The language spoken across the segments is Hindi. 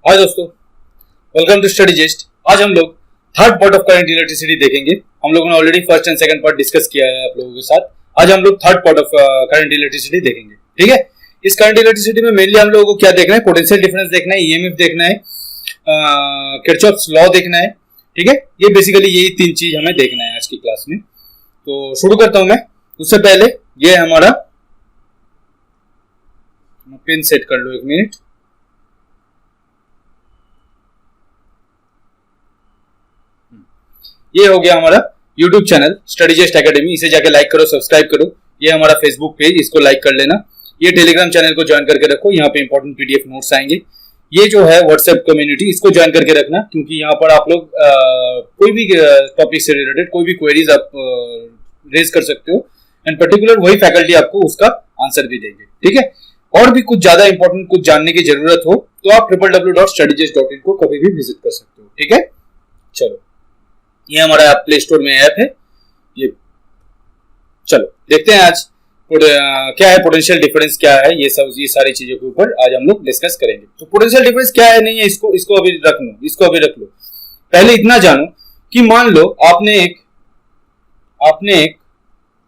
हाय दोस्तों, वेलकम टू स्टडी जेस्ट। आज हम लोग third part of current electricity देखेंगे। हम लोगों ने already first and second part discuss किया है आप लोगों के साथ। आज हम लोग third part of current electricity देखेंगे। ठीक है, इस करंट इलेक्ट्रिसिटी में मेनली हम लोगों को क्या देखना है, पोटेंशियल डिफरेंस देखना है, ईएमएफ देखना है, किरचॉफ्स लॉ देखना है। ठीक है, ये बेसिकली यही तीन चीज हमें देखना है आज की क्लास में। तो शुरू करता हूं मैं। उससे पहले ये हमारा पेन सेट कर लो, एक मिनट। ये हो गया हमारा YouTube चैनल स्टडी जेस्ट एकेडमी। इसे जाके लाइक करो, सब्सक्राइब करो। ये हमारा फेसबुक पेज, इसको लाइक कर लेना। ये टेलीग्राम चैनल को ज्वाइन करके रखो, यहाँ पे इंपॉर्टेंट पीडीएफ नोट्स आएंगे। ये जो है व्हाट्सएप कम्युनिटी, इसको ज्वाइन करके रखना, क्योंकि यहाँ पर आप लोग कोई भी टॉपिक से रिलेटेड कोई भी क्वेरीज आप रेज कर सकते हो, एंड पर्टिकुलर वही फैकल्टी आपको उसका आंसर भी देंगे। ठीक है, और भी कुछ ज्यादा इंपॉर्टेंट कुछ जानने की जरूरत हो तो आप www.studygest.in को कभी भी विजिट कर सकते हो। ठीक है, चलो, ये हमारा प्ले स्टोर में ऐप है ये। चलो देखते हैं आज क्या है, पोटेंशियल डिफरेंस क्या है, ये सारी चीजों के ऊपर आज हम लोग डिस्कस करेंगे। तो पोटेंशियल डिफरेंस क्या है, नहीं है, इसको अभी रख लो। पहले इतना जानो कि मान लो आपने एक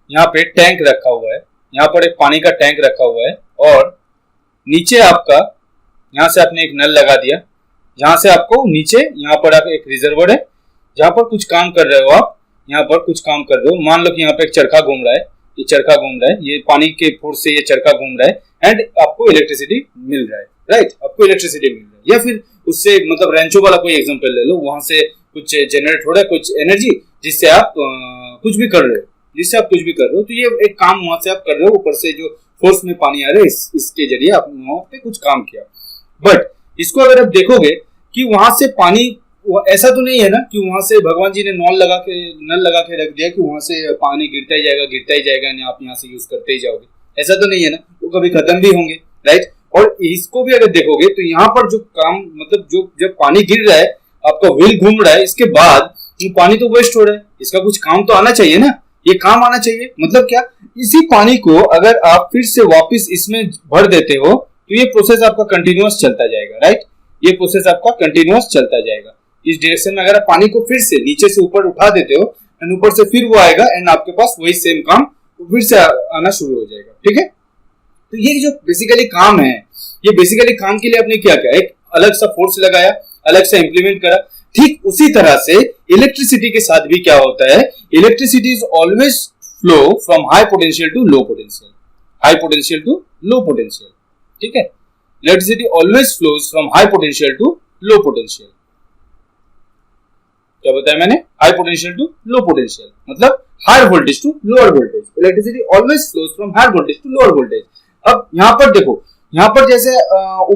यहाँ पे टैंक रखा हुआ है, यहाँ पर एक पानी का टैंक रखा हुआ है, और नीचे आपका यहाँ से आपने एक नल लगा दिया, जहां से आपको नीचे यहाँ पर आप एक रिजर्वर है जहां पर कुछ काम कर रहे हो आप, यहाँ पर कुछ काम कर रहे हो। मान लो कि यहाँ पे एक चरखा घूम रहा है, ये चरखा घूम रहा है, ये पानी के फोर्स से ये चरखा घूम रहा है, एंड आपको इलेक्ट्रिसिटी मिल रहा है। राइट, आपको इलेक्ट्रिसिटी मिल रहा है। या फिर उससे मतलब रेंचो वाला कोई एग्जांपल ले लो, वहां से कुछ जनरेट हो रहा है, कुछ एनर्जी, जिससे आप कुछ भी कर रहे हो, तो ये एक काम वहां से आप कर रहे हो, ऊपर से जो फोर्स में पानी आ रहा है, इसके जरिए आप वहां पे कुछ काम किया। बट इसको अगर आप देखोगे कि वहां से पानी, ऐसा तो नहीं है ना कि वहां से भगवान जी ने नल लगा के रख दिया कि वहां से पानी गिरता ही जाएगा और आप यहाँ से यूज करते ही जाओगे। ऐसा तो नहीं है ना, वो कभी खत्म भी होंगे। राइट, और इसको भी अगर देखोगे तो यहाँ पर जो काम, मतलब जो जब पानी गिर रहा है, आपका व्हील घूम रहा है, इसके बाद पानी तो वेस्ट हो रहा है, इसका कुछ काम तो आना चाहिए ना, ये काम आना चाहिए। मतलब क्या, इसी पानी को अगर आप फिर से वापस इसमें भर देते हो तो ये प्रोसेस आपका कंटिन्यूअस चलता जाएगा। राइट, ये प्रोसेस आपका कंटिन्यूअस चलता जाएगा। इस डायरेक्शन में अगर आप पानी को फिर से नीचे से ऊपर उठा देते हो, एंड ऊपर से फिर वो आएगा, एंड आपके पास वही सेम काम फिर से आना शुरू हो जाएगा। ठीक है, तो ये जो बेसिकली काम है, ये बेसिकली काम के लिए आपने क्या किया, एक अलग सा फोर्स लगाया, अलग सा इंप्लीमेंट करा। ठीक उसी तरह से इलेक्ट्रिसिटी के साथ भी क्या होता है, electricity is always flow from high potential to low potential. ठीक है, electricity always flows from high potential to low potential. क्या बताया मैंने, high potential to low potential, मतलब higher voltage to lower voltage. Electricity always flows from higher voltage to lower voltage. अब यहाँ पर देखो, यहाँ पर जैसे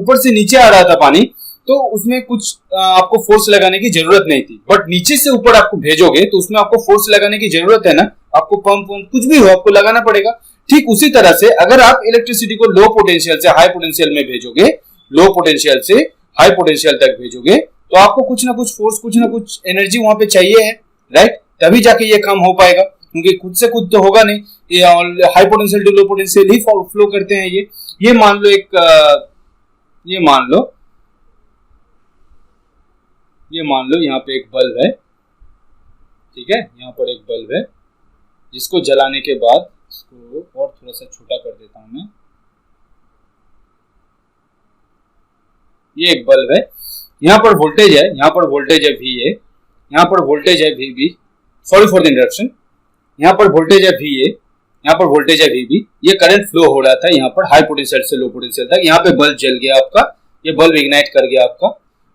ऊपर से नीचे आ रहा था पानी, तो उसमें कुछ आपको फोर्स लगाने की जरूरत नहीं थी, बट नीचे से ऊपर आपको भेजोगे तो उसमें आपको फोर्स लगाने की जरूरत है ना, आपको पंप कुछ भी हो आपको लगाना पड़ेगा। ठीक उसी तरह से अगर आप इलेक्ट्रिसिटी को लो पोटेंशियल से हाई पोटेंशियल में भेजोगे, लो पोटेंशियल से हाई पोटेंशियल तक भेजोगे, तो आपको कुछ ना कुछ फोर्स, कुछ ना कुछ एनर्जी वहां पे चाहिए है। राइट, तभी जाके ये काम हो पाएगा, क्योंकि खुद से खुद तो होगा नहीं, ये high potential to low potential ही फ्लो करते हैं। ये मान लो यहाँ पे एक बल्ब है। ठीक है, यहाँ पर एक बल्ब है, जिसको जलाने के बाद, इसको और थोड़ा सा छोटा कर देता हूं मैं। ये एक बल्ब है, यहाँ पर वोल्टेज है, यहाँ पर वोल्टेज है V है, यहाँ पर वोल्टेज है VB, sorry for the interruption. यहाँ पर वोल्टेज है VA, यहाँ पर वोल्टेज है VB। ये करंट फ्लो हो रहा था यहाँ पर हाई पोटेंशियल से लो पोटेंशियल तक। यहाँ पे बल्ब जल गया आपका, ये बल्ब इग्नाइट कर गया आपका।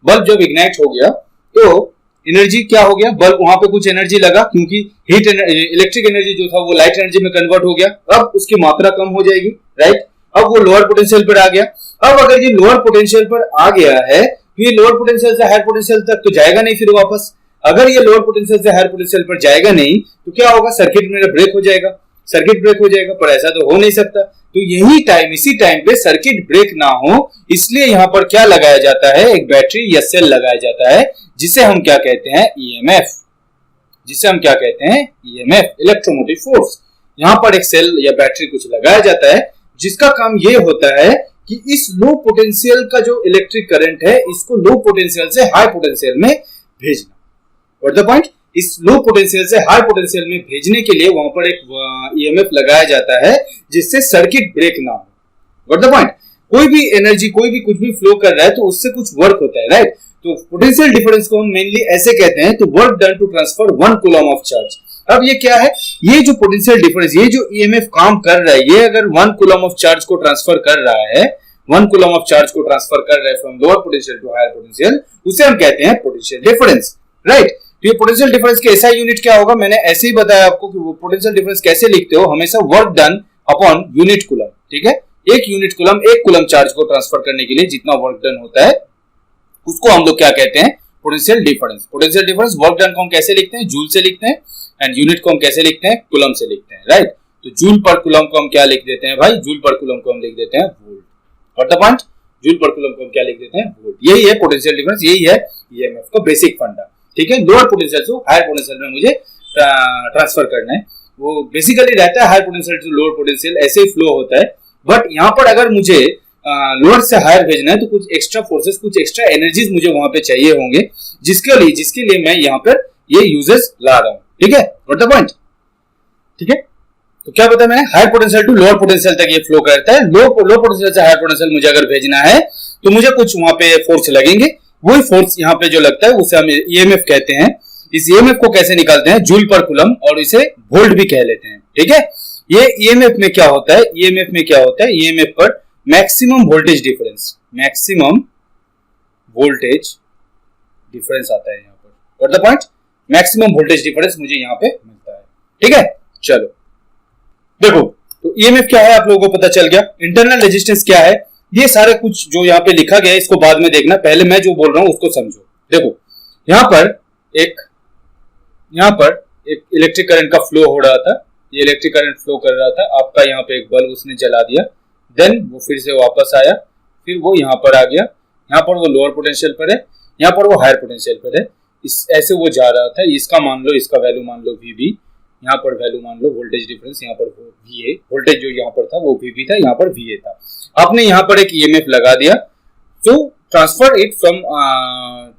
बल्ब जब इग्नाइट हो गया तो एनर्जी क्या हो गया, बल्ब वहां पे कुछ एनर्जी लगा, क्योंकि हीट इलेक्ट्रिक एनर्जी जो था वो लाइट एनर्जी में कन्वर्ट हो गया। अब उसकी मात्रा कम हो जाएगी। राइट, अब वो लोअर पोटेंशियल पर आ गया। अब अगर ये लोअर पोटेंशियल पर आ गया है तो ये लोअर पोटेंशियल से हायर पोटेंशियल तक तो जाएगा नहीं फिर वापस। अगर ये लोअर पोटेंशियल से हायर पोटेंशियल पर जाएगा नहीं तो क्या होगा, सर्किट में ब्रेक हो जाएगा, पर ऐसा तो हो नहीं सकता। तो इसी टाइम पे सर्किट ब्रेक ना हो, इसलिए यहाँ पर क्या लगाया जाता है, एक बैटरी या सेल लगाया जाता है, जिसे हम क्या कहते हैं, ईएमएफ, इलेक्ट्रोमोटिव फोर्स। यहाँ पर एक सेल या बैटरी कुछ लगाया जाता है, जिसका काम ये होता है कि इस लो पोटेंशियल का जो इलेक्ट्रिक करंट है इसको लो पोटेंशियल से हाई पोटेंशियल में भेजना। What the point? इस लो पोटेंशियल से हाई पोटेंशियल में भेजने के लिए वहां पर एक ईएमएफ लगाया जाता है जिससे सर्किट ब्रेक ना हो। What the point? कोई भी एनर्जी, कोई भी कुछ भी फ्लो कर रहा है तो उससे कुछ वर्क होता है, राइट? तो पोटेंशियल डिफरेंस को हम मेनली ऐसे कहते हैं, तो work done to transfer 1 coulomb of charge. अब ये क्या है? ये जो पोटेंशियल डिफरेंस, ये जो ईएमएफ काम कर रहा है, ये अगर 1 कूलम ऑफ चार्ज को ट्रांसफर कर रहा है, 1 कूलम ऑफ चार्ज को ट्रांसफर कर रहा है from lower potential to higher potential, उसे हम कहते हैं पोटेंशियल डिफरेंस, राइट? तो ये पोटेंशियल डिफरेंस के ऐसा यूनिट क्या होगा, मैंने ऐसे ही बताया आपको कि वो पोटेंशियल डिफरेंस कैसे लिखते हो, हमेशा work done upon unit coulomb, ठीक है? एक यूनिट कूलम, 1 कूलम चार्ज को ट्रांसफर करने के लिए जितना वर्क डन होता है उसको हम लोग क्या कहते हैं? Potential difference. Potential difference work done को हम कैसे लिखते हैं? जूल से लिखते हैं, एंड यूनिट को हम कैसे लिखते हैं? कूलम से लिखते हैं, राइट? तो जूल पर कूलम को हम क्या लिख देते हैं भाई? जूल पर कूलम को हम लिख देते हैं volt. What the point? Joule पर कूलम को हम क्या लिख देते हैं? वोल्ट। यही है पोटेंशियल डिफरेंस, यही है ईएमएफ का बेसिक फंडा, ठीक है? लोअर पोटेंशियल से हायर पोटेंशियल में मुझे ट्रांसफर करना है, वो बेसिकली रहता है higher potential to lower potential, ऐसे ही फ्लो होता है। बट यहाँ पर अगर मुझे लोअर से हायर भेजना है तो कुछ एक्स्ट्रा फोर्सेस, कुछ एक्स्ट्रा एनर्जीज मुझे वहां पे चाहिए होंगे, जिसके लिए मैं यहाँ पर ये यूजेस ला रहा हूँ, ठीक है? What the point? ठीक है, तो क्या बताया मैंने? Higher potential to lower potential तक ये फ्लो करता है। लो पोटेंशियल से हायर पोटेंशियल मुझे अगर भेजना है तो मुझे कुछ वहां पे फोर्स लगेंगे, वही फोर्स यहाँ पे जो लगता है उसे हम ईएमएफ कहते हैं। इस ईएमएफ को कैसे निकालते हैं? जूल पर कूलम, और इसे वोल्ट भी कह लेते हैं, ठीक है? ये ईएमएफ में क्या होता है? ईएमएफ में क्या होता है? ईएमएफ पर maximum voltage difference, maximum voltage difference आता है यहाँ पर। What the point? Maximum voltage difference मुझे यहाँ पे मिलता है, ठीक है? चलो देखो, तो ईएमएफ क्या है आप लोगों को पता चल गया। इंटरनल रेजिस्टेंस क्या है, ये सारे कुछ जो यहाँ पे लिखा गया है इसको बाद में देखना, पहले मैं जो बोल रहा हूं उसको समझो। देखो यहाँ पर एक इलेक्ट्रिक करंट का फ्लो हो रहा था, ये इलेक्ट्रिक करंट फ्लो कर रहा था, आपका यहाँ पे एक बल्ब उसने जला दिया, देन वो फिर से वापस आया, फिर वो यहाँ पर आ गया, यहाँ पर वो लोअर पोटेंशियल पर है, यहाँ पर वो हायर पोटेंशियल पर है, ऐसे वो जा रहा था। इसका मान लो, इसका वैल्यू मान लो VB, यहाँ पर वैल्यू मान लो वोल्टेज डिफरेंस, यहाँ पर VA, वोल्टेज जो यहाँ पर था वो VB था, यहाँ पर VA था। आपने यहाँ पर एक ईएमएफ लगा दिया to transfer it from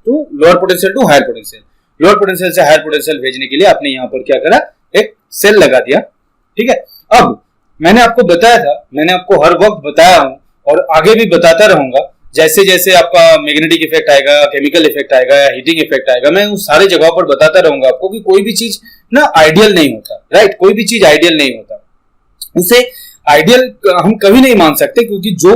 to lower potential to higher potential. Lower potential से हायर पोटेंशियल भेजने के लिए आपने यहाँ पर क्या करा? एक सेल लगा दिया, ठीक है? अब मैंने आपको बताया था, मैंने आपको हर वक्त बताया हूं और आगे भी बताता रहूंगा, जैसे जैसे आपका मैग्नेटिक इफेक्ट आएगा, केमिकल इफेक्ट आएगा या हीटिंग इफेक्ट आएगा, मैं उस सारे जगहों पर बताता रहूंगा आपको कि कोई भी चीज ना आइडियल नहीं होता, राइट? कोई भी चीज आइडियल नहीं होता, उसे आइडियल हम कभी नहीं मान सकते, क्योंकि जो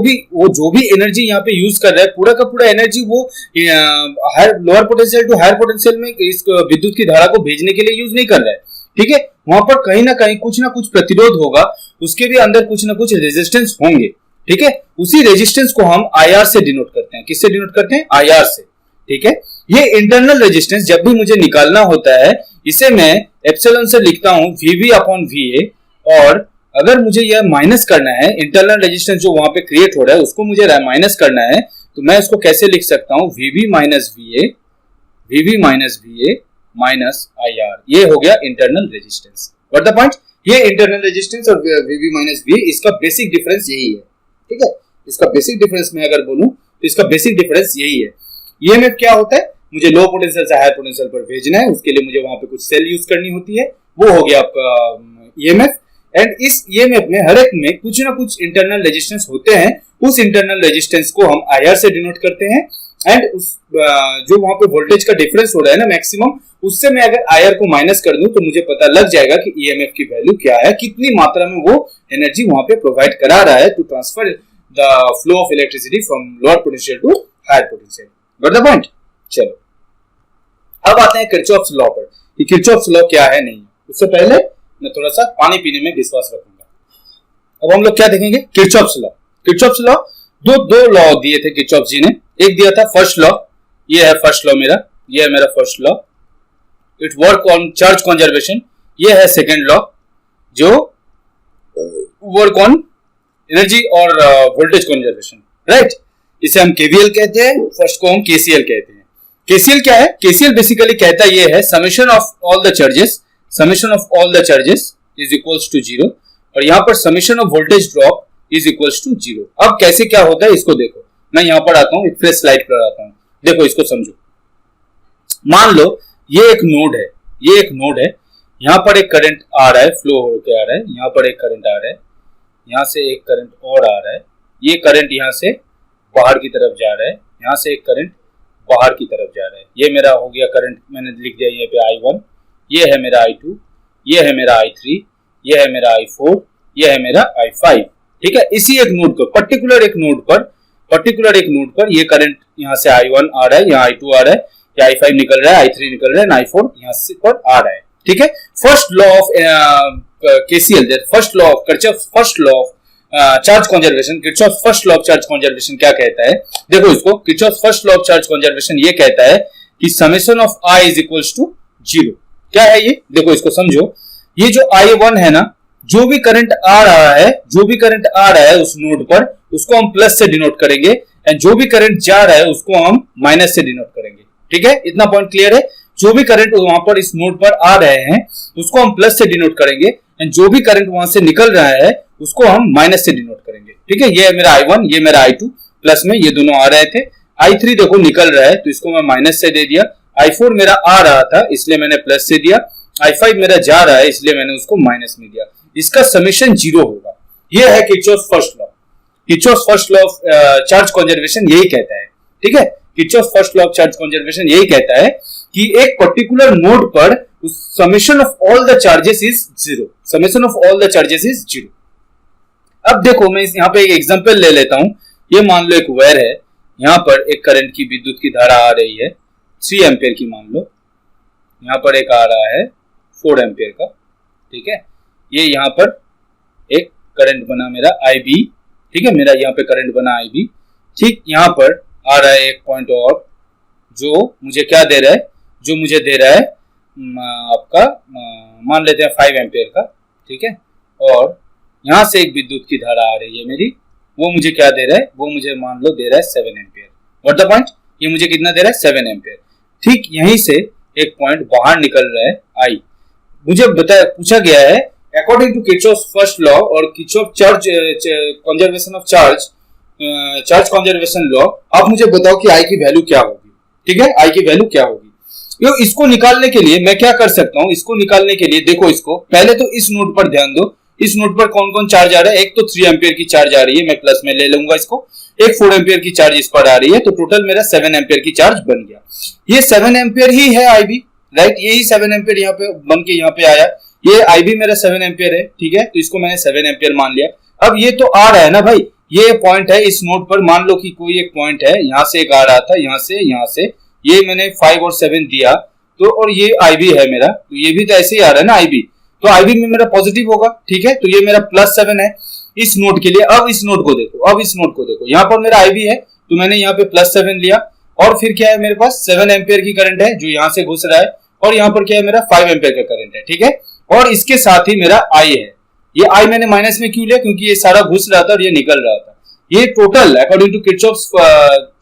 भी एनर्जी यहाँ पे यूज कर रहा है, पूरा का पूरा एनर्जी वो lower potential to higher potential में इस विद्युत की धारा को भेजने के लिए यूज नहीं कर रहा है, ठीक है? वहां पर कहीं ना कहीं कुछ ना कुछ प्रतिरोध होगा, उसके भी अंदर कुछ ना कुछ रेजिस्टेंस होंगे, ठीक है? उसी रेजिस्टेंस को हम IR से डिनोट करते हैं। किससे डिनोट करते हैं? IR से, ठीक है? ये इंटरनल रेजिस्टेंस जब भी मुझे निकालना होता है, इसे मैं एप्सिलॉन से लिखता हूं VB अपॉन VA, और अगर मुझे यह माइनस करना है, इंटरनल रेजिस्टेंस जो वहां पे क्रिएट हो रहा है उसको मुझे माइनस करना है, तो मैं इसको कैसे लिख सकता हूं? VB minus VA minus IR, ये हो गया internal resistance. What the point? ये इंटरनल रेजिस्टेंस और VB माइनस VA, इसका बेसिक डिफरेंस यही है, ठीक है? इसका बेसिक डिफरेंस मैं अगर बोलूं तो इसका बेसिक डिफरेंस यही है। ईएमएफ क्या होता है? मुझे लो पोटेंशियल से हायर पोटेंशियल पर भेजना है, उसके लिए मुझे वहां पे कुछ सेल यूज करनी होती है, वो हो गया आपका ईएमएफ। एंड इस ईएमएफ में हर एक में कुछ ना कुछ इंटरनल रेजिस्टेंस होते हैं, उस इंटरनल रेजिस्टेंस को हम IR से डिनोट करते हैं, एंड उस जो वहां पे वोल्टेज का डिफरेंस हो रहा है ना मैक्सिमम, उससे मैं अगर IR को माइनस कर दूं तो मुझे पता लग जाएगा कि ईएमएफ की वैल्यू क्या है, कितनी मात्रा में वो एनर्जी वहां पे प्रोवाइड करा रहा है to transfer the flow of electricity from lower potential to higher potential. Got the point? चलो अब आते हैं किरचॉफ्स लॉ पर, कि किरचॉफ्स लॉ क्या है नहीं। उससे पहले मैं थोड़ा सा पानी पीने में विश्वास रखूंगा। अब हम लोग क्या देखेंगे? Kirchhoff's law. किरचॉफ्स लॉ दो लॉ दिए थे किरचॉफ जी ने। एक दिया था फर्स्ट लॉ, ये है फर्स्ट लॉ मेरा, ये है मेरा first law, it work on charge conservation. ये है सेकंड लॉ जो वर्क ऑन एनर्जी और वोल्टेज कंजर्वेशन, राइट? इसे हम केवीएल कहते हैं, फर्स्ट को हम केसीएल कहते हैं। केसीएल क्या है? केसीएल बेसिकली कहता ये है summation of all the charges is equals to 0, और यहाँ पर summation of voltage drop is equals to 0। अब कैसे क्या होता है इसको देखो, मैं यहां पर आता हूं, एक फ्रेश स्लाइड पर आता हूं, देखो इसको समझो। मान लो ये एक नोड है, ये एक नोड है, यहां पर एक करंट आ रहा है, फ्लो होकर आ रहा है, यहां पर एक करंट आ रहा है, यहां से एक करंट और आ रहा है, ये करंट यहां से बाहर की तरफ जा रहा है, यहां से एक करंट बाहर की तरफ जा रहा है। ये मेरा हो गया करंट, मैंने लिख दिया यहाँ पे I1, ये है मेरा I2, ये है मेरा I3, ये है मेरा I4, ये है मेरा I5। ठीक है, इसी एक नोड पर, पर्टिकुलर एक नोड पर ये करंट यहाँ से I1 आ रहा है, यहाँ I2 आ रहा है, या I5 निकल रहा है, I3 निकल रहा है, I4 यहाँ से पर आ रहा है। ठीक है, first law of KCL, first law of Kirchhoff, first law of charge conservation, Kirchhoff first law of charge conservation क्या कहता है, देखो इसको, Kirchhoff first law of charge conservation ये कहता है कि summation of I is equals to 0। क्या है ये, देखो इसको समझो। ये जो I1 है ना, जो भी करंट आ रहा है, जो भी करंट आ रहा है उस नोड पर, उसको हम प्लस से डिनोट करेंगे, एंड जो भी करंट जा रहा है उसको हम माइनस से डिनोट करेंगे। ठीक है, इतना पॉइंट क्लियर है। जो भी करंट वहां पर इस नोड पर आ रहे हैं उसको हम प्लस से डिनोट करेंगे, एंड जो भी करंट वहां से निकल रहा है उसको हम माइनस से डिनोट करेंगे। ठीक है, ये है मेरा I1, ये मेरा I2, प्लस में ये दोनों आ रहे थे। I3 देखो निकल रहा है तो इसको मैं माइनस से दे दिया, I4 मेरा आ रहा था इसलिए मैंने प्लस से दिया, I5 मेरा जा रहा है इसलिए मैंने उसको माइनस में दिया। इसका समेशन 0 होगा। ये है Kirchhoff first law. Kirchhoff first law of charge conservation यही कहता है। ठीक है, Kirchhoff first law of charge conservation यही कहता है कि एक पर्टिकुलर नोड पर summation of all the charges is 0, summation of all the charges is 0। अब देखो मैं यहाँ पे एक एग्जांपल ले लेता हूं। ये मान लो एक वायर है, यहाँ पर एक करंट की, विद्युत की धारा आ रही है 3 एम्पियर की, मान लो यहाँ पर एक आ रहा है 4 एम्पियर का। ठीक है, ये यहाँ पर एक करंट बना मेरा IB। ठीक है, मेरा यहाँ पे करंट बना IB। ठीक, यहाँ पर आ रहा है एक पॉइंट और जो मुझे क्या दे रहा है, जो मुझे दे रहा है आपका मान लेते हैं 5 एम्पियर का। ठीक है, और यहाँ से एक विद्युत की धारा आ रही है मेरी, वो मुझे क्या दे रहा है, वो मुझे मान लो दे रहा है 7 एम्पियर। व्हाट द पॉइंट, ये मुझे कितना दे रहा है, 7 एम्पियर। ठीक, यहीं से एक पॉइंट बाहर निकल रहा है I। मुझे पूछा गया है according to Kirchhoff first law और Kirchhoff charge conservation of charge conservation law, आप मुझे बताओ कि I की वैल्यू क्या होगी। ठीक है, I की वैल्यू क्या होगी। इसको निकालने के लिए मैं क्या कर सकता हूं, इसको निकालने के लिए देखो, इसको पहले तो इस नोड पर ध्यान दो, इस नोड पर कौन कौन चार्ज आ रहा है। एक तो 3 एम्पियर की चार्ज आ रही है, मैं प्लस में ले लूंगा इसको। एक 4 एम्पियर की चार्ज इस पर आ रही है, तो टोटल मेरा 7 एम्पियर की चार्ज बन गया। ये 7 एम्पियर ही है IB, राइट, यही 7 एम्पियर यहाँ पे बन के यहाँ पे आया। ये IB मेरा 7 एम्पियर है। ठीक है, तो इसको मैंने 7 एम्पियर मान लिया। अब ये तो आ रहा है ना भाई, ये पॉइंट है इस नोड पर, मान लो कि कोई एक पॉइंट है, यहाँ से एक आ रहा था, यहाँ से ये मैंने 5 और 7 दिया, तो और ये IB है मेरा, तो ये भी तो ऐसे ही आ रहा है ना IB, तो IB में मेरा पॉजिटिव होगा। ठीक है, तो ये मेरा +7 है इस नोड के लिए। अब इस नोड को देखो, अब इस नोड को देखो, यहाँ पर मेरा IB है तो मैंने यहाँ पे +7 लिया, और फिर क्या है मेरे पास 7 एम्पियर की करंट है जो यहाँ से घुस रहा है, और यहाँ पर क्या है मेरा 5 एम्पियर का करंट है। ठीक है, और इसके साथ ही मेरा I है। ये I मैंने माइनस में क्यों लिया, क्योंकि ये सारा घुस रहा था और ये निकल रहा था। ये total according to Kirchhoff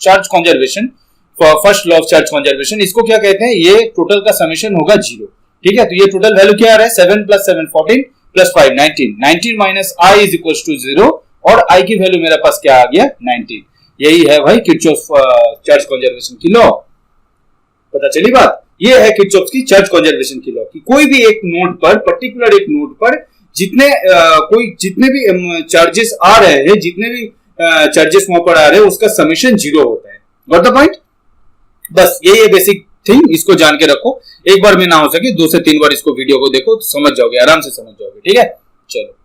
charge conservation, first law of charge conservation, इसको क्या कहते हैं, ये टोटल का समेशन होगा 0। ठीक है, तो ये टोटल वैल्यू क्या आ रहा है, 7 + 7 14 + 5 19, 19 minus I is equals to 0, और I की वैल्यू मेरे पास क्या आ गया, 19। यही है भाई किरचॉफ चार्ज कंजर्वेशन की लॉ। पता चली बात, ये है किरचॉफ की चार्ज कंजर्वेशन की लॉ कि कोई भी एक नोड पर, पर्टिकुलर एक नोड पर जितने भी चार्जेस आ रहे हैं, जितने भी चार्जेस वहां पर आ रहे हैं, उसका समेशन 0 होता है। गॉट द पॉइंट, बस यही है बेसिक थिंग, इसको जान के रखो। एक बार में ना हो सके 2 से 3 बार इसको वीडियो को देखो तो समझ जाओगे, आराम से समझ जाओगे। ठीक है, चलो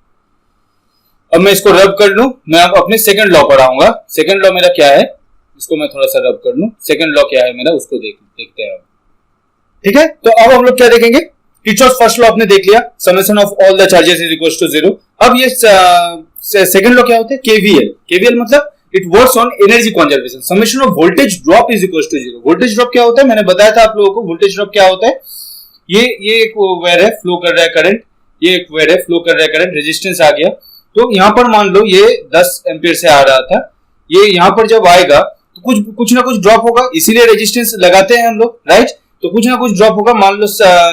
अब मैं इसको रब कर लूं, मैं अब अपने सेकंड लॉ पर आऊंगा। सेकंड लॉ मेरा क्या है, इसको मैं थोड़ा सा रब कर लूं। सेकंड लॉ क्या है मेरा, उसको देखते हैं। ठीक है, तो अब हम लोग क्या देखेंगे, किरचॉफ फर्स्ट लॉ आपने देख लिया, summation of all the charges is equals to 0। अब ये सेकंड लॉ क्या होता है, KVL मतलब it works on energy conservation. Summation of voltage drop is equals to 0। Voltage drop क्या होता है, मैंने बताया था आप लोगों को। वोल्टेज ड्रॉप क्या होता है, ये एक वायर है, फ्लो कर रहा है करंट, ये एक वायर है, फ्लो कर रहा है करंट, रेजिस्टेंस आ गया, तो यहाँ पर मान लो ये 10 एम्पियर से आ रहा था, ये यहाँ पर जब आएगा तो कुछ ना कुछ ड्रॉप होगा, इसीलिए रेजिस्टेंस लगाते हैं हम लोग, राइट। तो कुछ ना कुछ ड्रॉप होगा, मान लो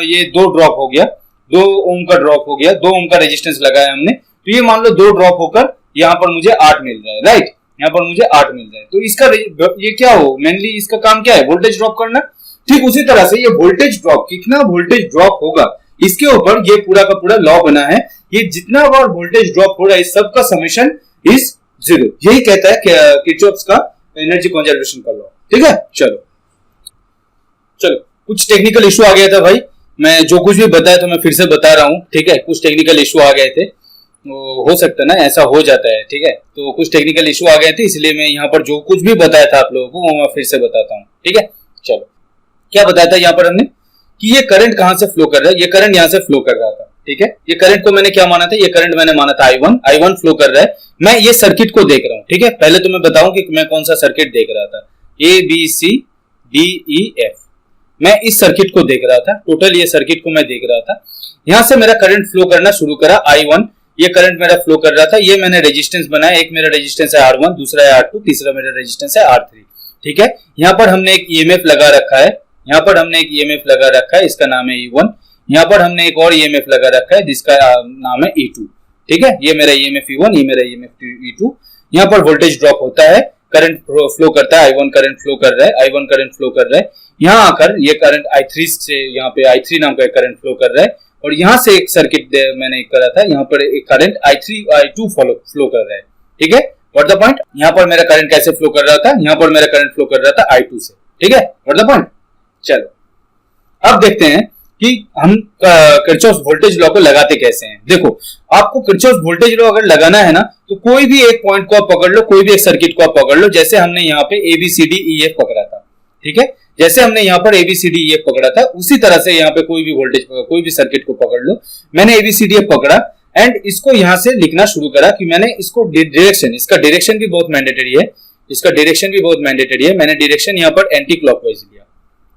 ये 2 ड्रॉप हो गया, 2 ओम का ड्रॉप हो गया, 2 ओम का रेजिस्टेंस लगाया हमने, तो ये मान लो 2 ड्रॉप होकर यहाँ पर मुझे 8 मिल रहा है, राइट, यहाँ पर मुझे 8 मिल रहा है। तो इसका ये क्या हो, मेनली इसका काम क्या है, वोल्टेज ड्रॉप करना। ठीक उसी तरह से ये वोल्टेज ड्रॉप, कितना वोल्टेज ड्रॉप होगा इसके ऊपर ये पूरा का पूरा लॉ बना है। ये जितना बार वोल्टेज ड्रॉप हो रहा है इस सब का समेशन इज 0, यही कहता है किरचॉफ्स का एनर्जी कंजर्वेशन का लॉ। ठीक है, चलो कुछ टेक्निकल इशू आ गया था भाई, मैं जो कुछ भी बताया तो मैं फिर से बता रहा हूँ। ठीक है, कुछ टेक्निकल इशू आ गए थे, हो सकता है ना, ऐसा हो जाता है। ठीक है, तो कुछ टेक्निकल इशू आ गए थे, इसलिए मैं यहाँ पर जो कुछ भी बताया था आप लोगों को वो मैं फिर से बताता हूँ। ठीक है, चलो क्या बताया था यहाँ पर हमने कि ये करंट कहां से फ्लो कर रहा है, ये करंट यहाँ से फ्लो कर रहा था। ठीक है, ये करंट को मैंने क्या माना था, ये करंट मैंने माना था I1 फ्लो कर रहा है। मैं ये सर्किट को देख रहा हूँ। ठीक है, पहले तो मैं बताऊं कि मैं कौन सा सर्किट देख रहा था, ABCDEF, मैं इस सर्किट को देख रहा था, टोटल ये सर्किट को मैं देख रहा था। यहां से मेरा करंट फ्लो करना शुरू करा I1, ये करंट मेरा फ्लो कर रहा था। ये मैंने रेजिस्टेंस बनाया, एक मेरा रेजिस्टेंस है R1, दूसरा है R2, तीसरा मेरा रेजिस्टेंस है R3। ठीक है, यहाँ पर हमने एक EMF लगा रखा है, यहाँ पर हमने एक EMF लगा रखा है, इसका नाम है E1। यहाँ पर हमने एक और EMF लगा रखा है जिसका नाम है E2। ठीक है, ये मेरा EMF E1, ये मेरा EMF E2। यहाँ पर वोल्टेज ड्रॉप होता है, करंट फ्लो करता है, I1 करंट फ्लो कर रहा है, I1 करंट फ्लो कर रहा है। यहाँ आकर ये करंट I3 से, यहाँ पे I3 नाम का करंट फ्लो कर रहा है, और यहाँ से एक सर्किट मैंने करा था, यहाँ पर एक करंट I2 फ्लो कर रहा है। ठीक है, व्हाट द पॉइंट, यहाँ पर मेरा करंट कैसे फ्लो कर रहा था, यहाँ पर मेरा करंट फ्लो कर रहा था I2 से। ठीक है, व्हाट द पॉइंट। चलो अब देखते हैं कि हम किरचॉफ्स वोल्टेज लॉ को लगाते कैसे हैं। देखो, आपको किरचॉफ्स वोल्टेज लॉ अगर लगाना है ना तो कोई भी एक पॉइंट को आप पकड़ लो, कोई भी एक सर्किट को आप पकड़ लो, जैसे हमने यहाँ पे ABCDEF पकड़ा था। ठीक है, जैसे हमने यहाँ पर ABCDEF पकड़ा था उसी तरह से यहाँ पे कोई भी वोल्टेज, कोई भी सर्किट को पकड़ लो। मैंने ABCDEF पकड़ा एंड इसको यहाँ से लिखना शुरू करा कि मैंने इसको डायरेक्शन, इसका डायरेक्शन भी बहुत मैंडेटरी है, इसका डायरेक्शन भी बहुत मैंडेटरी है। मैंने डायरेक्शन यहाँ पर एंटी क्लॉकवाइज लिया।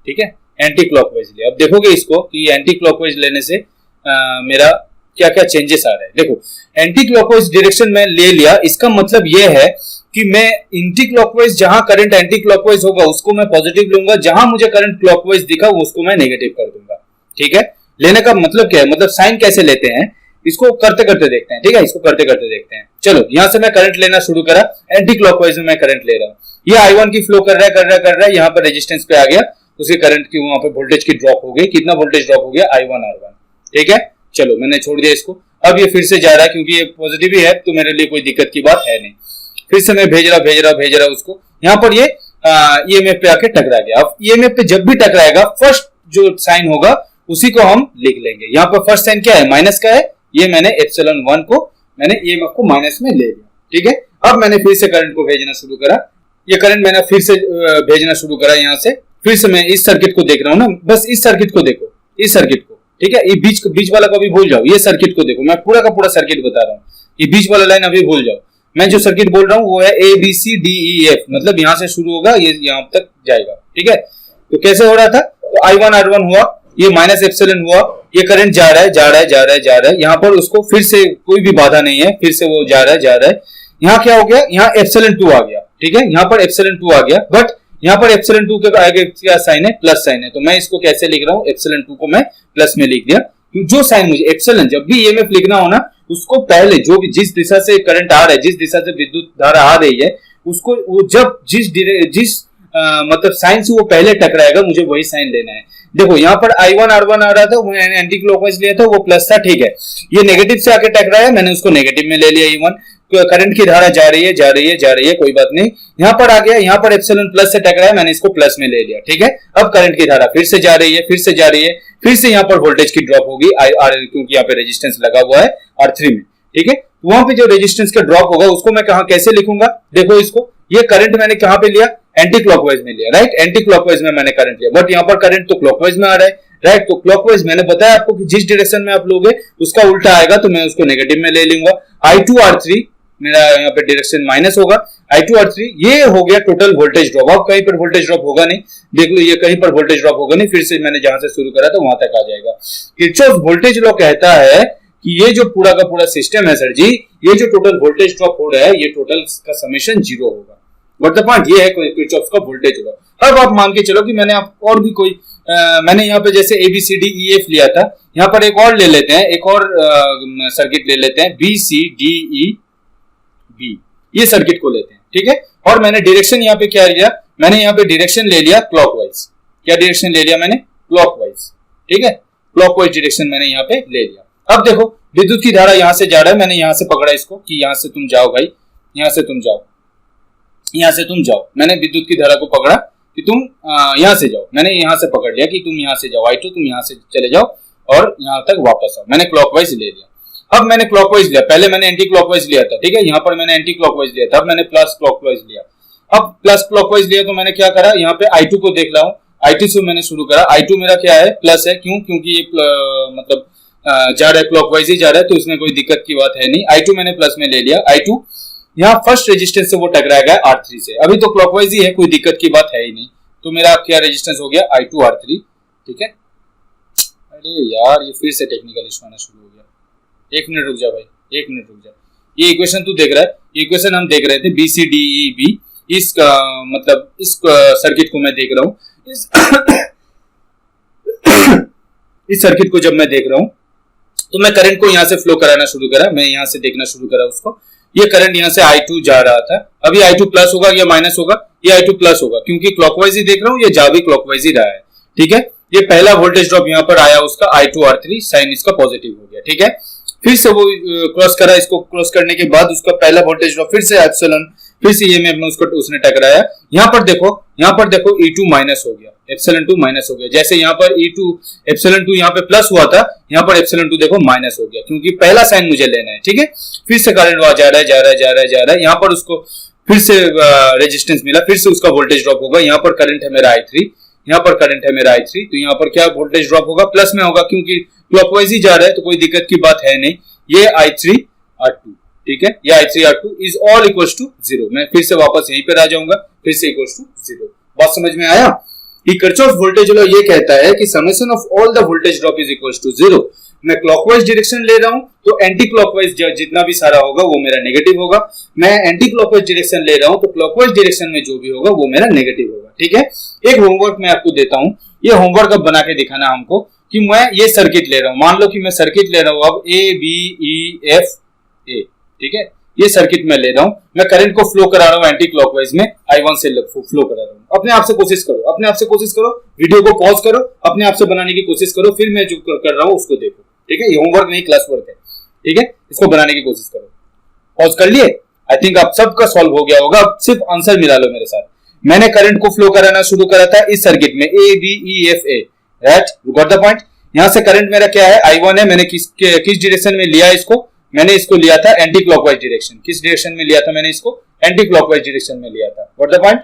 ठीक है, एंटी क्लॉकवाइज लिया। अब देखोगे इसको कि एंटी क्लॉकवाइज लेने से मेरा क्या क्या चेंजेस आ रहे हैं। देखो, एंटी क्लॉकवाइज डायरेक्शन में ले लिया, इसका मतलब यह है कि मैं एंटी क्लॉकवाइज, जहां करंट एंटी क्लॉकवाइज होगा उसको मैं पॉजिटिव लूंगा, जहां मुझे करंट क्लॉकवाइज दिखा उसको मैं नेगेटिव कर दूंगा। ठीक है, लेने का मतलब क्या है, मतलब साइन कैसे लेते हैं, इसको करते करते देखते हैं। ठीक है, इसको करते करते देखते हैं। चलो, यहां से मैं करंट लेना शुरू करा, एंटी क्लॉकवाइज में मैं करंट ले रहा हूं, ये I1 की फ्लो कर रहा है, यहाँ पर रेजिस्टेंस पे आ गया, उसके करंट की वहां पे वोल्टेज की ड्रॉप हो गई। कितना वोल्टेज ड्रॉप हो गया, I1 R1। ठीक है, चलो मैंने छोड़ दिया इसको। अब ये फिर से जा रहा है, क्योंकि ये पॉजिटिव ही है तो मेरे लिए कोई दिक्कत की बात है नहीं। फिर से मैं भेज रहा उसको, यहाँ पर ये EMF पे आके टकरा गया। अब EMF पे जब भी टकराएगा फर्स्ट जो साइन होगा उसी को हम लिख लेंगे। यहाँ पर फर्स्ट साइन क्या है, माइनस का है, ये मैंने ε1 को, मैंने EMF को माइनस में ले लिया। ठीक है, अब मैंने फिर से करंट को भेजना शुरू करा, ये करंट मैंने फिर से भेजना शुरू करा यहाँ से। फिर से मैं इस सर्किट को देख रहा हूँ ना, बस इस सर्किट को देखो, इस सर्किट को। ठीक है, ये बीच वाला को भी भूल जाओ, ये सर्किट को देखो, मैं पूरा का पूरा सर्किट बता रहा हूँ, ये बीच वाला लाइन अभी भूल जाओ। मैं जो सर्किट बोल रहा हूँ वो है ABCDEF, मतलब यहाँ से शुरू होगा, ये यहाँ तक जाएगा। ठीक है, तो कैसे हो रहा था, तो I1 R1 हुआ, ये माइनस एप्सिलॉन हुआ, ये करंट जा रहा है, यहाँ पर उसको फिर से कोई भी बाधा नहीं है, फिर से वो जा रहा है। यहाँ क्या हो गया, यहाँ एप्सिलॉन 2 आ गया। ठीक है, यहाँ पर एप्सिलॉन 2 आ गया, बट यहाँ पर एप्सिलॉन 2 के आगे क्या साइन है, प्लस साइन है, तो मैं इसको कैसे लिख रहा हूँ, एप्सिलॉन 2 को मैं प्लस में लिख दिया। जो साइन मुझे एप्सिलॉन, जब भी EMF लिखना हो ना, उसको पहले जो भी जिस दिशा से करंट आ रहा है, जिस दिशा से विद्युत धारा आ रही है, उसको वो जब जिस मतलब साइन से वो पहले टकराएगा, मुझे वही साइन लेना है। देखो, यहाँ पर I1 R1 आ रहा था, वो एंटी क्लॉकवाइज लिया था, वो प्लस था। ठीक है, ये नेगेटिव से आके टकराया, मैंने उसको नेगेटिव में ले लिया। E1 करंट की धारा जा रही है, कोई बात नहीं, यहाँ पर आ गया, यहाँ पर एप्सिलॉन प्लस से टकराया, मैंने इसको प्लस में ले लिया। ठीक है, अब करंट की धारा फिर से जा रही है, फिर से यहाँ पर वोल्टेज की ड्रॉप होगी, क्योंकि यहाँ पे रेजिस्टेंस लगा हुआ है R3 में। ठीक है, वहां पे जो रेजिस्टेंस का ड्रॉप होगा उसको मैं कहां कैसे लिखूंगा, देखो इसको, ये करंट मैंने कहां पे लिया, एंटी क्लॉकवाइज में लिया, राइट, एंटी क्लॉकवाइज में मैंने करंट लिया, बट यहाँ पर करंट तो क्लॉकवाइज में आ रहा है, राइट। तो क्लॉकवाइज मैंने बताया आपको कि जिस डायरेक्शन में आप लोगे उसका उल्टा आएगा, तो मैं उसको नेगेटिव में ले लूंगा। I2 R3 मेरा यहाँ पे डायरेक्शन माइनस होगा, I2 R3, ये हो गया टोटल वोल्टेज ड्रॉप। अब कहीं पर वोल्टेज ड्रॉप होगा नहीं, देख लो, ये कहीं पर वोल्टेज ड्रॉप होगा नहीं, फिर से मैंने जहां से शुरू करा था वहां तक आ जाएगा। किरचॉफ वोल्टेज लॉ कहता है कि ये जो पूरा का पूरा सिस्टम है सर जी, ये जो टोटल वोल्टेज ड्रॉप हो रहा है, ये टोटल का समेशन 0 होगा। व्हाट द पॉइंट, ये है किरचॉफ का वोल्टेज लॉ। अब आप मान के चलो कि मैंने आपको और भी कोई मैंने यहाँ पे जैसे ABCDEF लिया था, यहाँ पर एक और ले लेते हैं, एक और सर्किट ले लेते हैं, BCDE, बी, ये सर्किट को लेते हैं, ठीक है। और मैंने डायरेक्शन यहाँ पे क्या लिया, मैंने यहाँ पे डायरेक्शन ले लिया क्लॉकवाइज। क्या डायरेक्शन ले लिया मैंने, क्लॉकवाइज, ठीक है, क्लॉकवाइज डायरेक्शन मैंने यहाँ पे ले लिया। अब देखो विद्युत की धारा यहाँ से जा रहा है, मैंने यहाँ से पकड़ा इसको कि यहाँ से तुम जाओ भाई, यहाँ से तुम जाओ, यहाँ से तुम जाओ। मैंने विद्युत की धारा को पकड़ा कि तुम यहाँ से जाओ, मैंने यहाँ से पकड़ लिया कि तुम यहाँ से जाओ, I2 तुम यहाँ से चले जाओ और यहाँ तक वापस आओ। मैंने क्लॉकवाइज ले लिया। अब मैंने क्लॉकवाइज लिया, पहले मैंने एंटी क्लॉकवाइज लिया था, ठीक है, यहाँ पर मैंने एंटी क्लॉकवाइज लिया था, अब मैंने प्लस क्लॉकवाइज लिया। अब प्लस क्लॉकवाइज लिया तो मैंने क्या करा, यहाँ पे I2 को देख रहा हूँ, I2 से मैंने शुरू करा। I2 मेरा क्या है, प्लस है, क्यों, क्योंकि ये मतलब जा रहा है क्लॉकवाइज ही जा रहा है, तो उसमें कोई दिक्कत की बात है नहीं। I2 मैंने प्लस में ले लिया। I2 यहाँ फर्स्ट रेजिस्टेंस से वो टकराया गया R3 से, अभी तो क्लॉकवाइज ही है, कोई दिक्कत की बात है ही नहीं, तो मेरा क्या रेजिस्टेंस हो गया I2 R3, ठीक है। अरे यार ये फिर से टेक्निकल इशू आना शुरू हो गया, एक मिनट रुक जा भाई, एक मिनट रुक जा। ये इक्वेशन तू देख रहा है, इक्वेशन हम देख रहे थे BCDEB, इस मतलब इस सर्किट को मैं देख रहा हूँ, इस सर्किट को जब मैं देख रहा हूँ तो मैं करंट को यहाँ से फ्लो कराना शुरू करा, मैं यहाँ से देखना शुरू करा उसको। ये करंट यहाँ से I2 जा रहा था, अभी I2 प्लस होगा या माइनस होगा, ये I2 प्लस होगा, क्योंकि क्लॉकवाइज ही देख रहा हूँ, ये जा भी क्लॉकवाइज ही रहा है, ठीक है। ये पहला वोल्टेज ड्रॉप यहाँ पर आया उसका I2 R3, साइन इसका पॉजिटिव हो गया, ठीक है। फिर से वो क्रॉस करा, इसको क्रॉस करने के बाद उसका पहला वोल्टेज ड्रॉप फिर से एप्सिलॉन, फिर से ये में उसको उसने टकराया। यहाँ पर देखो E2 माइनस हो गया, एप्सिलॉन 2 माइनस हो गया। जैसे यहाँ पर E2 एप्सिलॉन 2 यहाँ पे प्लस हुआ था, यहाँ पर एप्सिलॉन 2 देखो माइनस हो गया, क्योंकि पहला साइन मुझे लेना है, ठीक है। फिर से करंट वहां जा रहा है, यहाँ पर उसको फिर से रेजिस्टेंस मिला, फिर से उसका वोल्टेज ड्रॉप होगा। यहाँ पर करंट है मेरा I3, यहाँ पर करंट है मेरा I3, तो यहाँ पर क्या वोल्टेज ड्रॉप होगा, प्लस में होगा, क्योंकि क्लॉकवाइज ही जा रहा है, तो कोई दिक्कत की बात है नहीं। ये I3 R2, ठीक है, ये I3 R2 is all equals to 0। मैं फिर से वापस यहीं पर आ जाऊंगा, फिर से इक्वल्स टू 0। बात समझ में आया कि किरचॉफ वोल्टेज लॉ ये कहता है कि summation of all the voltage drop is equals to 0। मैं क्लॉकवाइज डायरेक्शन ले रहा हूं तो एंटी क्लॉकवाइज जितना भी सारा होगा वो मेरा नेगेटिव होगा। मैं एंटी क्लॉकवाइज डायरेक्शन ले रहा हूं तो क्लॉकवाइज डायरेक्शन में जो भी होगा वो मेरा नेगेटिव होगा, ठीक है। एक होमवर्क मैं आपको देता हूं, ये होमवर्क अब बना के दिखाना हमको कि मैं ये सर्किट ले रहा हूं। मान लो कि मैं सर्किट ले रहा हूं अब ABEFA, ठीक है, ये सर्किट में ले रहा हूं, मैं करंट को फ्लो करा रहा हूं एंटी क्लॉकवाइज में, I1 से फ्लो करा रहा हूं। अपने आप से कोशिश करो, अपने आप से कोशिश करो, वीडियो को पॉज करो, अपने आप से बनाने की कोशिश करो, फिर मैं जो कर रहा हूं उसको देखो, ठीक है। ये होमवर्क नहीं, क्लास वर्क है, ठीक है, इसको बनाने की कोशिश करो। पॉज कर लिए, आई थिंक आप सबका सॉल्व हो गया होगा, अब सिर्फ आंसर मिला लो मेरे साथ। मैंने करंट को फ्लो कराना शुरू करा था इस सर्किट में ABEFA, right, you got the point. यहां से करंट मेरा क्या है, I1 है। मैंने किस डायरेक्शन में लिया इसको, मैंने इसको लिया था एंटी क्लॉकवाइज डायरेक्शन। किस डायरेक्शन में लिया था मैंने इसको, एंटी क्लॉकवाइज डायरेक्शन में लिया था, गॉट द पॉइंट।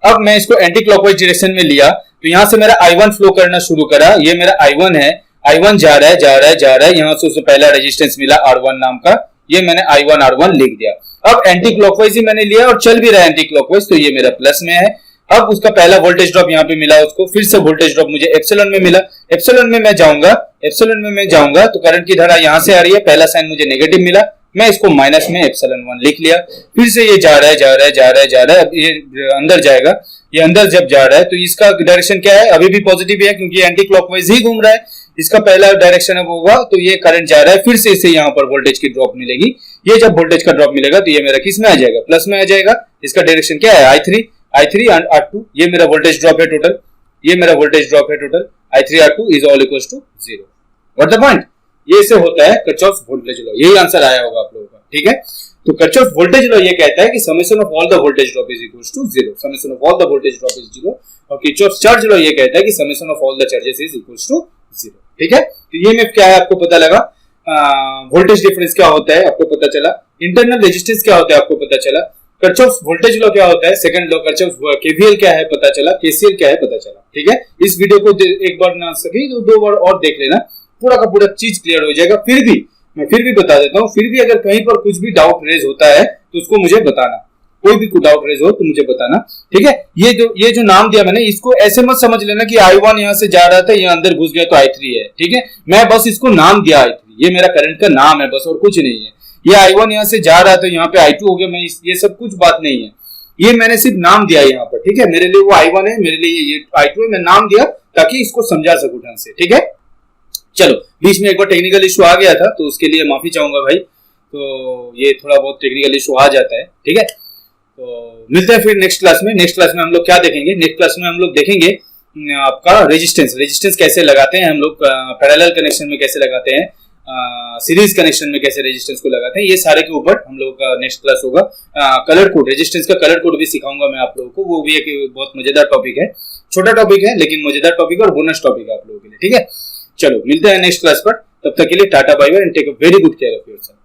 अब मैं इसको एंटी क्लॉकवाइज डायरेक्शन में लिया तो यहां से मेरा I1 फ्लो करना शुरू करा। ये मेरा I1 है, I1 जा रहा है, यहां से उससे पहला रेजिस्टेंस मिला R1 नाम का, ये मैंने I1 R1 लिख दिया। अब एंटी क्लॉकवाइज ही मैंने लिया और चल भी रहा है एंटी क्लॉकवाइज, तो ये मेरा प्लस में है। अब उसका पहला वोल्टेज ड्रॉप यहाँ पे मिला उसको, फिर से वोल्टेज ड्रॉप मुझे एप्सिलॉन में मिला। एप्सिलॉन में मैं जाऊंगा तो करंट की धारा यहाँ से आ रही है, पहला साइन मुझे नेगेटिव मिला, मैं इसको माइनस में एप्सिलॉन 1 लिख लिया। फिर से ये जा रहा है, अब ये अंदर जाएगा, ये अंदर जब जा रहा है तो इसका डायरेक्शन क्या है, अभी भी पॉजिटिव है, क्योंकि एंटी क्लॉकवाइज ही घूम रहा है। इसका पहला डायरेक्शन अब होगा तो ये करंट जा रहा है, फिर से इसे यहाँ पर वोल्टेज की ड्रॉप मिलेगी। ये जब वोल्टेज का ड्रॉप मिलेगा तो ये मेरा किस में आ जाएगा, प्लस में आ जाएगा। इसका डायरेक्शन क्या है, I3 and R2, ये मेरा वोल्टेज ड्रॉप है total, I3 R2 is all equals to 0। What the point, ये से होता है किरचॉफ वोल्टेज लॉ। यही आंसर आया होगा आप लोगों का, ठीक है। तो किरचॉफ वोल्टेज लॉ ये कहता है कि summation of all the voltage drop is equals to 0, summation of all the voltage drop is 0। और किरचॉफ चार्ज लॉ ये कहता है कि summation of all the charges is equals to 0, ठीक है। तो ये में क्या है आपको पता लगा, वोल्टेज डिफरेंस क्या होता है आपको पता चला, इंटरनल रेजिस्टेंस क्या होता है आपको पता चला, किरचॉफ वोल्टेज लॉ क्या होता है, सेकंड लॉ किरचॉफ केवीएल क्या है पता चला, केसीएल क्या है पता चला, ठीक है। इस वीडियो को एक बार ना सके तो 2 बार और देख लेना, पूरा का पूरा चीज क्लियर हो जाएगा। मैं फिर भी बता देता हूँ, फिर भी अगर कहीं पर कुछ भी डाउट रेज होता है तो उसको मुझे बताना, कोई भी डाउट रेज हो तो मुझे बताना, ठीक है। ये जो नाम दिया मैंने, इसको ऐसे मत समझ लेना कि I1 यहाँ से जा रहा था, ये अंदर घुस गया तो I3 है, ठीक है। मैं बस इसको नाम दिया I3, ये मेरा करंट का नाम है बस, और कुछ नहीं है। ये I1 यहाँ से जा रहा था, यहाँ पे I2 हो गया, मैं ये सब कुछ बात नहीं है, ये मैंने सिर्फ नाम दिया यहाँ पर, ठीक है। मेरे लिए वो I1 है, मेरे लिए ये I2 है, मैं नाम दिया ताकि इसको समझा सकूं ढंग से, ठीक है। चलो, बीच में एक बार टेक्निकल इशू आ गया था तो उसके लिए माफी चाहूंगा भाई। तो ये थोड़ा बहुत टेक्निकल इशू आ जाता है, ठीक है। तो मिलते हैं फिर नेक्स्ट क्लास में। नेक्स्ट क्लास में हम लोग क्या देखेंगे, नेक्स्ट क्लास में हम लोग देखेंगे आपका रेजिस्टेंस कैसे लगाते हैं हम लोग, पैरेलल कनेक्शन में कैसे लगाते हैं, सीरीज कनेक्शन में कैसे रेजिस्टेंस को लगाते हैं, ये सारे के ऊपर हम लोग का नेक्स्ट क्लास होगा। कलर कोड, रेजिस्टेंस का कलर कोड भी सिखाऊंगा मैं आप लोगों को, वो भी एक बहुत मजेदार टॉपिक है, छोटा टॉपिक है लेकिन मजेदार टॉपिक है और बोनस टॉपिक है आप लोगों के लिए, ठीक है। चलो मिलते हैं नेक्स्ट क्लास पर, तब तक के लिए tata bye bye and take a very good care of yourself.